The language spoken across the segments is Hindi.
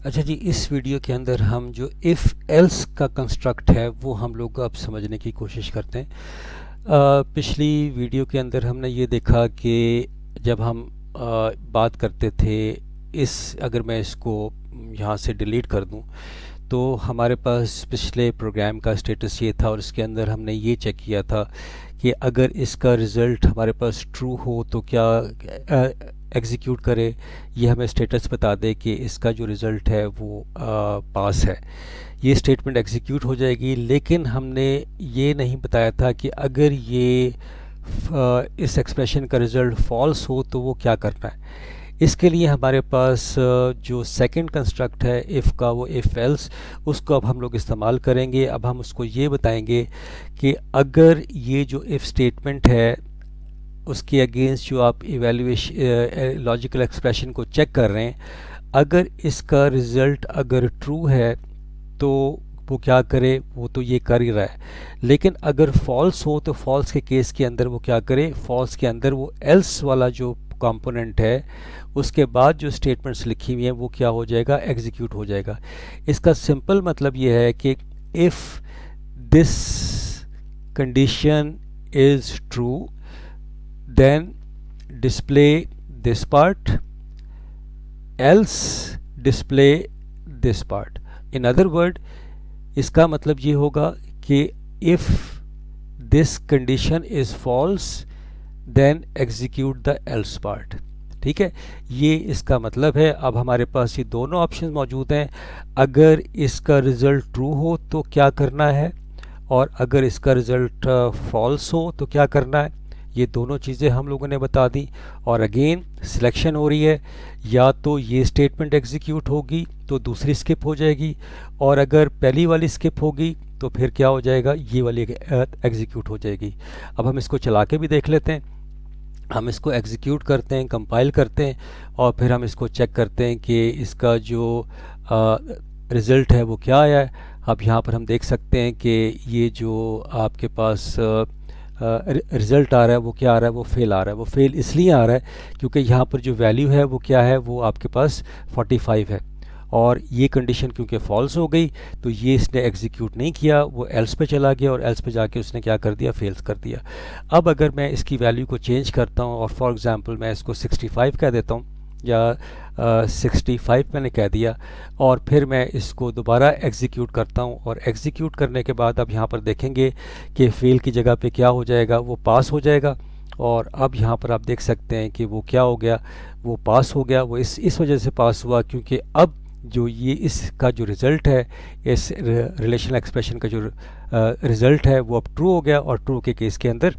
अच्छा जी, इस वीडियो के अंदर हम जो इफ़ एल्स का कंस्ट्रक्ट है वो हम लोग अब समझने की कोशिश करते हैं। पिछली वीडियो के अंदर हमने ये देखा कि जब हम बात करते थे, इस अगर मैं इसको यहाँ से डिलीट कर दूँ तो हमारे पास पिछले प्रोग्राम का स्टेटस ये था और इसके अंदर हमने ये चेक किया था कि अगर इसका रिज़ल्ट हमारे पास ट्रू हो तो क्या एग्जीक्यूट करे, ये हमें स्टेटस बता दे कि इसका जो रिज़ल्ट है वो पास है। ये स्टेटमेंट एग्जीक्यूट हो जाएगी, लेकिन हमने ये नहीं बताया था कि अगर ये इस एक्सप्रेशन का रिज़ल्ट फॉल्स हो तो वो क्या करना है। इसके लिए हमारे पास जो सेकंड कंस्ट्रक्ट है इफ़ का, वो इफ़ एल्स, उसको अब हम लोग इस्तेमाल करेंगे। अब हम उसको ये बताएंगे कि अगर ये जो इफ़ स्टेटमेंट है उसके अगेंस्ट जो आप इवैल्यूएशन लॉजिकल एक्सप्रेशन को चेक कर रहे हैं, अगर इसका रिज़ल्ट अगर ट्रू है तो वो क्या करे, वो तो ये कर ही रहा है। लेकिन अगर फॉल्स हो तो फॉल्स के केस के अंदर वो क्या करे, फॉल्स के अंदर वो एल्स वाला जो कंपोनेंट है उसके बाद जो स्टेटमेंट्स लिखी हुई हैं वो क्या हो जाएगा, एग्जीक्यूट हो जाएगा। इसका सिंपल मतलब ये है कि if this condition is true then display this part, else display this part. in other word, इसका मतलब ये होगा कि if this condition is false then execute the else part. ठीक है, ये इसका मतलब है। अब हमारे पास ये दोनों ऑप्शन मौजूद हैं। अगर इसका रिज़ल्ट ट्रू हो तो क्या करना है, और अगर इसका रिज़ल्ट फॉल्स हो तो क्या करना है। ये दोनों चीज़ें हम लोगों ने बता दी। और अगेन सिलेक्शन हो रही है, या तो ये स्टेटमेंट एग्जीक्यूट होगी तो दूसरी स्किप हो जाएगी, और अगर पहली वाली स्किप होगी तो फिर क्या हो जाएगा, ये वाली एग्जीक्यूट हो जाएगी। अब हम इसको चला के भी देख लेते हैं। हम इसको एग्जीक्यूट करते हैं, कंपाइल करते हैं, और फिर हम इसको चेक करते हैं कि इसका जो रिज़ल्ट है वो क्या आया है। अब यहाँ पर हम देख सकते हैं कि ये जो आपके पास रिज़ल्ट आ रहा है वो क्या आ रहा है, वो फेल आ रहा है। वो फेल इसलिए आ रहा है क्योंकि यहाँ पर जो वैल्यू है वो क्या है, वो आपके पास 45 है, और ये कंडीशन क्योंकि फॉल्स हो गई तो ये इसने एग्जीक्यूट नहीं किया, वो एल्स पे चला गया, और एल्स पे जाके उसने क्या कर दिया, फेल्स कर दिया। अब अगर मैं इसकी वैल्यू को चेंज करता हूँ और फॉर एग्ज़ाम्पल मैं इसको 65 कह देता हूँ, या 65 मैंने कह दिया, और फिर मैं इसको दोबारा एग्जीक्यूट करता हूँ, और एग्जीक्यूट करने के बाद अब यहाँ पर देखेंगे कि फेल की जगह पे क्या हो जाएगा, वो पास हो जाएगा। और अब यहाँ पर आप देख सकते हैं कि वो क्या हो गया, वो पास हो गया। वो इस वजह से पास हुआ क्योंकि अब जो ये इसका जो रिज़ल्ट है, इस रिलेशनल एक्सप्रेशन का जो रिज़ल्ट है वो अब ट्रू हो गया, और ट्रू के केस के अंदर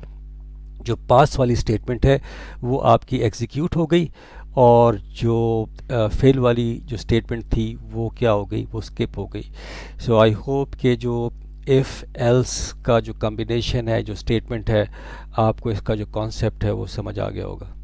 जो पास वाली स्टेटमेंट है वो आपकी एग्जीक्यूट हो गई, और जो फेल वाली जो स्टेटमेंट थी वो क्या हो गई, वो स्किप हो गई। सो आई होप कि जो इफ़ एल्स का जो कॉम्बिनेशन है, जो स्टेटमेंट है, आपको इसका जो कॉन्सेप्ट है वो समझ आ गया होगा।